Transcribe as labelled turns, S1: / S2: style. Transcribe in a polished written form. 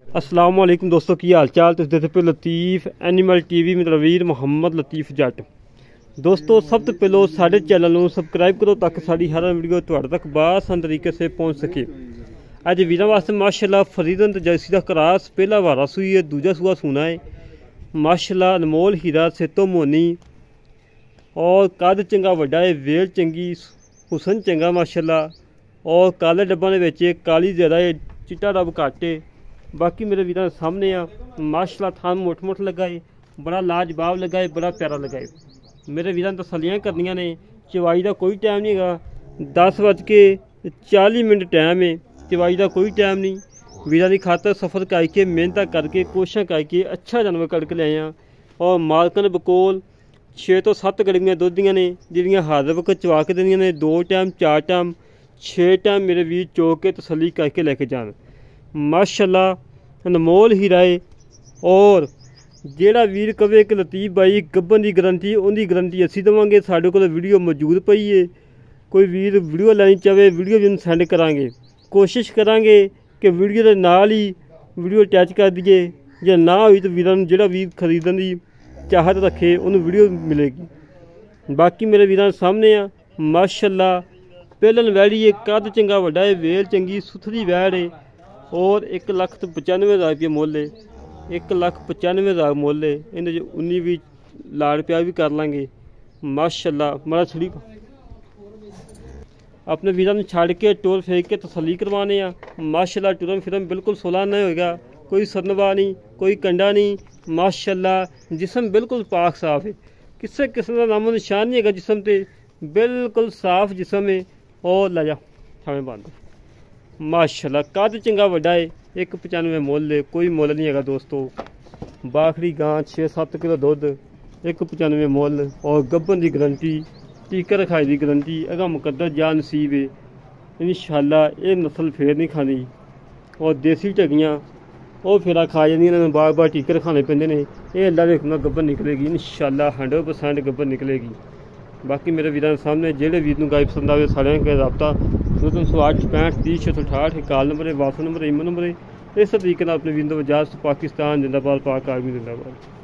S1: अस्सलाम वालेकुम दोस्तों, की हाल चाल। तुम देखते पे लतीफ़ एनिमल टीवी में वीर मुहम्मद लतीफ़ जट। दोस्तों सब तो पहलो साढ़े चैनल को सबसक्राइब करो ताकि साड़ी हर वीडियो तुहाडे तक बासान तरीके से पहुँच सके। अज वीर वास्ते माशाल्लाह फरीदन तो जर्सी का क्रॉस पहला वारा सूई है, दूजा सूआ सूना है। माशाल्लाह अनमोल हीरा सेतो मोनी और कद चंगा वड्डा है, वेल चंगी, हुसन चंगा माशाल्लाह। और काले डब्बा के काली ज़्यादा है, चिट्टा डब घट है। बाकी मेरे वीर सामने आ माशाल्लाह थान मोट मोट लगा है, बड़ा लाजवाब लगा है, बड़ा प्यारा लगा है। मेरे वीर तसलियाँ करनिया ने, चवाई का कोई टाइम नहीं है। 10:40 टाइम है, चवाई का कोई टाइम नहीं। वीर की खातर सफ़र करके मेहनत करके कोशिश करके अच्छा जानवर कड़के ले आए। और मालकन बकोल 6 तो 7 गड़ियाँ दुधियाँ ने जिहड़ियां हर वक्त चवा के देंदियां ने, 2 टाइम 4 टाइम 6 टाइम मेरे वीर चो के तसली करके लैके जान। माशाल्लाह अनमोल हीरा है। और जेड़ा वीर कवे कि लतीफ़ भाई गब्बन की गारंटी, उनकी गारंटी असी देवांगे। साढ़े को वीडियो मौजूद पई है, कोई वीर वीडियो लैनी चाहे वीडियो भी सेंड करांगे। कोशिश करांगे कि वीडियो के नाल ही वीडियो अटैच कर दिए, जे ना हुई तो वीरां जेड़ा वीर खरीदन की चाहत रखे उन्होंने वीडियो मिलेगी। बाकी मेरे वीर सामने आ माशाल्लाह पहलन वैड़ी है, कद चंगा वड्डा है, वेल चंगी सुथरी वैड़ है। और 1,95,000 रुपये मुल है, 1,95,000 मुल है। इन्हें 19 भी लाड़ प्यार भी कर लेंगे माशाल्लाह। माड़ा छड़ी अपने वीर छड़ के टोर फेंक के तसली करवाने माशाल्लाह। टुरम फिरम बिल्कुल सोला नहीं होगा, कोई सरनवा नहीं, कोई कंडा नहीं माशाल्लाह। जिसम बिल्कुल पाक साफ है, किसी किस्म का नामो निशान नहीं है जिसम से, बिल्कुल साफ जिसम है। और ला जा छावे बंद माशाल्लाह। कद चंगा वड्डा है, 1,95 मुल है, कोई मुल नहीं है दोस्तों। बाखड़ी गां 6-7 किलो दुध, 1,95 मुल। और गब्बन की गारंटी, टीका रखाई की गारंटी, अगा मुकद्दर जा नसीब है इंशाल्लाह। ये नस्ल फेर नहीं खानी। और देसी ढगियाँ वो फेरा खा जाए, बार बार टीके रखाने पेंदे ने। ये अल्लाह दे हुक्म गब्बन निकलेगी इंशाल्लाह, 100% गब्बन निकलेगी। बाकी मेरे वीर सामने जेड़े वीर गाय पसंद आए सारे के रबता 0308 65 30 668 कॉल नंबर है, व्हाट्सएप नंबर है, ईमेल नंबर है। इस तरीके अपने वीर इजाजत। पाकिस्तान जिंदाबाद, पाक आर्मी जिंदाबाद।